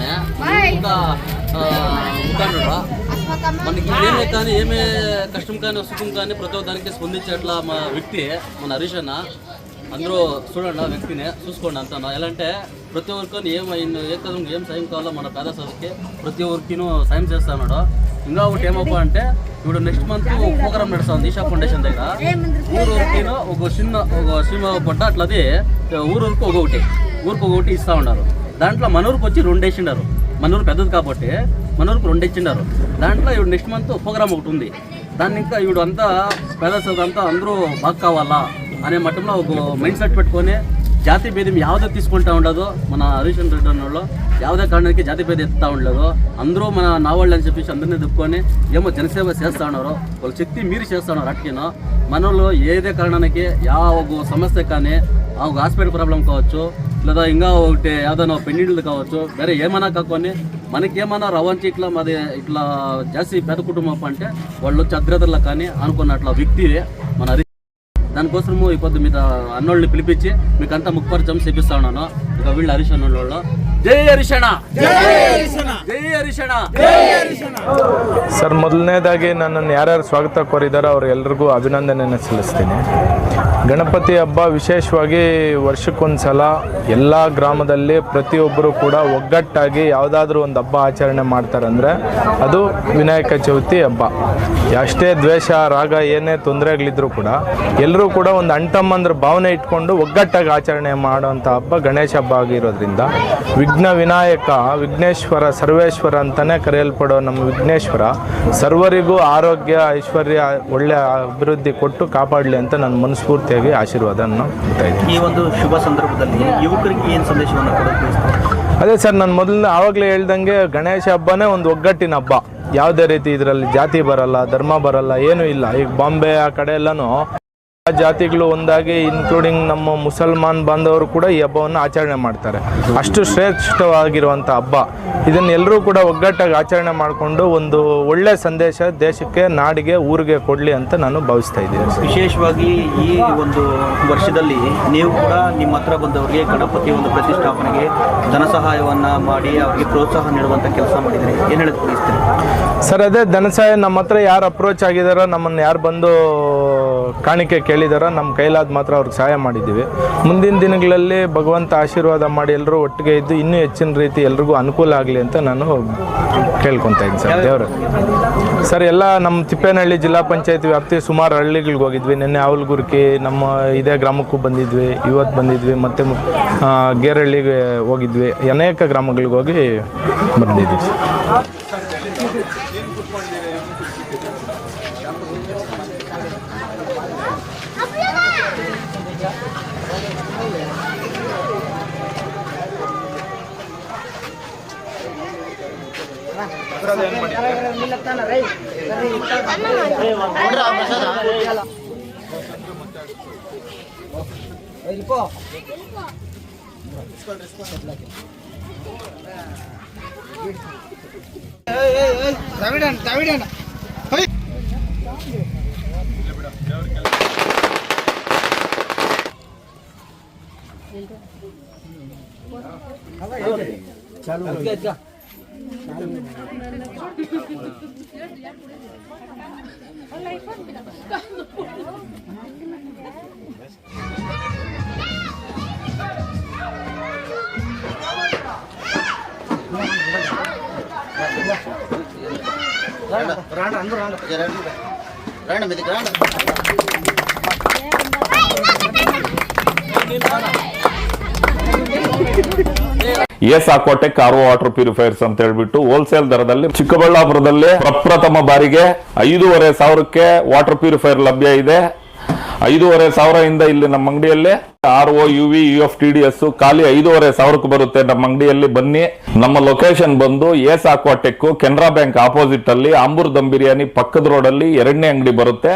కానీ ముఖండు మనకి ఏమే కానీ ఏమే కష్టం కానీ సుఖం కానీ ప్రతి ఒక్క దానికి స్పందించేట్లా మా వ్యక్తి మన హరీష్ అన్న. అందరూ చూడండి ఆ వ్యక్తిని చూసుకోండి అంతా. ఎలా అంటే ప్రతి ఒక్కరిని ఏం సాయం కావాలో మన పేద చదువుకి ప్రతి ఒక్కరికినూ సాయం చేస్తా ఉన్నాడు. ఇంకా ఒకటి ఏమప్ప అంటే ఇప్పుడు నెక్స్ట్ మంత్ ప్రోగ్రామ్ నడుస్తుంది ఈషా ఫౌండేషన్ దగ్గర. ఊరూరికినూ ఒక సినిమా పడ్డ అట్లది ఊరికి ఒకటి ఇస్తూ ఉన్నారు. దాంట్లో మనూరికి వచ్చి 2 వేసిండారు. మనూరు పెద్దది కాబట్టి మనూరికి 2 ఇచ్చిండారు. దాంట్లో ఇప్పుడు నెక్స్ట్ మంత్ ప్రోగ్రామ్ ఒకటి ఉంది. దాన్ని ఇంకా ఇప్పుడు అంతా పేద చదువు అంతా అందరూ బాగా కావాలా అనే మట్టంలో ఒక మైండ్ సెట్ పెట్టుకొని జాతి భేదం ಯಾವುದೇ తీసుకుంటా ఉండదు. మన హరీష్ రెడ్డి అన్నోళ్ళు ಯಾವುದೇ కారణానికి జాతి భేదం ఎత్తుతా ఉండలేదు. అందరూ మన నావాళ్ళు అని చెప్పేసి అందరినీ దుప్పుకొని ఏమో జనసేవ చేస్తూ ఉన్నారు. వాళ్ళ శక్తి మీరు చేస్తూ ఉన్నారు. అట్టిన మనలో ఏదే కారణానికి ఒక సమస్య కానీ ఒక హాస్పిటల్ ప్రాబ్లం కావచ్చు, లేదా ఇంకా ఒకటి ఏదైనా పెళ్లిళ్ళు కావచ్చు, వేరే ఏమైనా కాకొని మనకేమైనా రవంచి ఇట్లా జాస్తి పెద్ద కుటుంబం అంటే వాళ్ళు చద్రతల్లో కానీ అనుకున్నట్ల వ్యక్తి మన హరీష్. దానికోసము ఈ పొద్దు మీద అన్నోళ్ళని పిలిపించి మీకు అంతా ముఖ్యపరిచయం చేపిస్తా ఉన్నాను. ఇక వీళ్ళు హరీష్ అన్నోళ్ళు జై ಹರೀಶಣ್ಣ ಜೈ ಹರೀಶಣ್ಣ. ಸರ್, ಮೊದಲನೇದಾಗಿ ನನ್ನನ್ನು ಯಾರ್ಯಾರು ಸ್ವಾಗತ ಕೋರಿದಾರೋ ಅವರೆಲ್ಲರಿಗೂ ಅಭಿನಂದನೆಯನ್ನು ಸಲ್ಲಿಸ್ತೀನಿ. ಗಣಪತಿ ಹಬ್ಬ ವಿಶೇಷವಾಗಿ ವರ್ಷಕ್ಕೊಂದು ಸಲ ಎಲ್ಲ ಗ್ರಾಮದಲ್ಲಿ ಪ್ರತಿಯೊಬ್ಬರು ಕೂಡ ಒಗ್ಗಟ್ಟಾಗಿ ಯಾವುದಾದ್ರೂ ಒಂದು ಹಬ್ಬ ಆಚರಣೆ ಮಾಡ್ತಾರಂದರೆ ಅದು ವಿನಾಯಕ ಚೌತಿ ಹಬ್ಬ. ಅಷ್ಟೇ ದ್ವೇಷ ರಾಗ ಏನೇ ತೊಂದರೆಗಳಿದ್ರೂ ಕೂಡ ಎಲ್ಲರೂ ಕೂಡ ಒಂದು ಅಣ್ತಮ್ಮಂದ್ರ ಭಾವನೆ ಇಟ್ಕೊಂಡು ಒಗ್ಗಟ್ಟಾಗಿ ಆಚರಣೆ ಮಾಡೋವಂಥ ಹಬ್ಬ ಗಣೇಶ ಹಬ್ಬ ಆಗಿರೋದ್ರಿಂದ ವಿಘ್ನ ವಿನಾಯಕ ವಿಘ್ನೇಶ್ವರ ಸರ್ವೇಶ್ವರ ಅಂತಲೇ ಕರೆಯಲ್ಪಡೋ ನಮ್ಮ ವಿಘ್ನೇಶ್ವರ ಸರ್ವರಿಗೂ ಆರೋಗ್ಯ ಐಶ್ವರ್ಯ ಒಳ್ಳೆಯ ಅಭಿವೃದ್ಧಿ ಕೊಟ್ಟು ಕಾಪಾಡಲಿ ಅಂತ ನಾನು ಮನಸ್ಫೂರ್ತಿಯಾಗಿ ಆಶೀರ್ವಾದವನ್ನು ಕೊಡ್ತಾ ಇದ್ದೀನಿ. ಈ ಒಂದು ಶುಭ ಸಂದರ್ಭದಲ್ಲಿ ಯುವಕರಿಗೆ ಏನು ಸಂದೇಶವನ್ನು ಕೊಡೋದು? ಅದೇ ಸರ್, ನಾನು ಮೊದಲು ಆವಾಗಲೇ ಹೇಳ್ದಂಗೆ ಗಣೇಶ ಹಬ್ಬನೇ ಒಂದು ಒಗ್ಗಟ್ಟಿನ ಹಬ್ಬ. ಯಾವುದೇ ರೀತಿ ಇದರಲ್ಲಿ ಜಾತಿ ಬರಲ್ಲ, ಧರ್ಮ ಬರಲ್ಲ, ಏನೂ ಇಲ್ಲ. ಈಗ ಬಾಂಬೆ ಆ ಕಡೆ ಎಲ್ಲನೂ ಜಾತಿಗಳು ಒಂದಾಗಿ ಇನ್ಕ್ಲೂಡಿಂಗ್ ನಮ್ಮ ಮುಸಲ್ಮಾನ್ ಬಾಂಧವರು ಕೂಡ ಈ ಹಬ್ಬವನ್ನು ಆಚರಣೆ ಮಾಡ್ತಾರೆ. ಅಷ್ಟು ಶ್ರೇಷ್ಠವಾಗಿರುವಂಥ ಹಬ್ಬ. ಇದನ್ನೆಲ್ಲರೂ ಕೂಡ ಒಗ್ಗಟ್ಟಾಗಿ ಆಚರಣೆ ಮಾಡಿಕೊಂಡು ಒಂದು ಒಳ್ಳೆಯ ಸಂದೇಶ ದೇಶಕ್ಕೆ, ನಾಡಿಗೆ, ಊರಿಗೆ ಕೊಡಲಿ ಅಂತ ನಾನು ಭಾವಿಸ್ತಾ ಇದ್ದೀನಿ. ವಿಶೇಷವಾಗಿ ಈ ಒಂದು ವರ್ಷದಲ್ಲಿ ನೀವು ಕೂಡ ನಿಮ್ಮ ಹತ್ರ ಬಂದವರಿಗೆ ಗಣಪತಿ ಒಂದು ಪ್ರತಿಷ್ಠಾಪನೆಗೆ ಧನ ಸಹಾಯವನ್ನು ಮಾಡಿ ಅವರಿಗೆ ಪ್ರೋತ್ಸಾಹ ನೀಡುವಂಥ ಕೆಲಸ ಮಾಡಿದರೆ ಏನು ಹೇಳೋದು ಬಯಸ್ತೀರಿ? ಸರ್, ಅದೇ ಧನ ಸಹಾಯ ನಮ್ಮ ಹತ್ರ ಯಾರು ಅಪ್ರೋಚ್ ಆಗಿದಾರೋ, ನಮ್ಮನ್ನು ಯಾರು ಬಂದು ಕಾಣಿಕೆ ಕೇಳಿದಾರೋ ನಮ್ಮ ಕೈಲಾದ ಮಾತ್ರ ಅವ್ರಿಗೆ ಸಹಾಯ ಮಾಡಿದ್ದೀವಿ. ಮುಂದಿನ ದಿನಗಳಲ್ಲಿ ಭಗವಂತ ಆಶೀರ್ವಾದ ಮಾಡಿ ಎಲ್ಲರೂ ಒಟ್ಟಿಗೆ ಇದ್ದು ಇನ್ನೂ ಹೆಚ್ಚಿನ ರೀತಿ ಎಲ್ರಿಗೂ ಅನುಕೂಲ ಆಗಲಿ ಅಂತ ನಾನು ಕೇಳ್ಕೊತಾ ಇದ್ದೀನಿ ಸರ್. ದೇವರು ಸರ್, ಎಲ್ಲ ನಮ್ಮ ತಿಪ್ಪೇನಹಳ್ಳಿ ಜಿಲ್ಲಾ ಪಂಚಾಯತ್ ವ್ಯಾಪ್ತಿ ಸುಮಾರು ಹಳ್ಳಿಗಳಿಗೆ ಹೋಗಿದ್ವಿ. ನಿನ್ನೆ ಅವಲ್ಗುರ್ಕಿ ನಮ್ಮ ಇದೇ ಗ್ರಾಮಕ್ಕೂ ಬಂದಿದ್ವಿ, ಇವತ್ತು ಬಂದಿದ್ವಿ, ಮತ್ತು ಗೇರಹಳ್ಳಿಗೆ ಹೋಗಿದ್ವಿ. ಅನೇಕ ಗ್ರಾಮಗಳಿಗೆ ಹೋಗಿ ಬಂದಿದ್ವಿ. S Aquatech RO water purifiers ಅಂತ ಹೇಳ್ಬಿಟ್ಟು ಹೋಲ್ಸೇಲ್ ದರದಲ್ಲಿ ಚಿಕ್ಕಬಳ್ಳಾಪುರದಲ್ಲಿ ಪ್ರಪ್ರಥಮ ಬಾರಿಗೆ 5,500ಕ್ಕೆ ವಾಟರ್ ಪ್ಯೂರಿಫೈರ್ ಲಭ್ಯ ಇದೆ. 5,500 ಇಲ್ಲಿ ನಮ್ಮ ಅಂಗಡಿಯಲ್ಲಿ RO UV UF TDS ಖಾಲಿ 5,500ಕ್ಕೆ ಬರುತ್ತೆ. ನಮ್ಮ ಅಂಗಡಿಯಲ್ಲಿ ಬನ್ನಿ. ನಮ್ಮ ಲೊಕೇಶನ್ ಬಂದು S Aquatech Canara bank opposite ಅಲ್ಲಿ ಆಂಬೂರ್ ದಮ್ ಬಿರಿಯಾನಿ ಪಕ್ಕದ ರೋಡ್ ಅಲ್ಲಿ 2ನೇ ಅಂಗಡಿ ಬರುತ್ತೆ.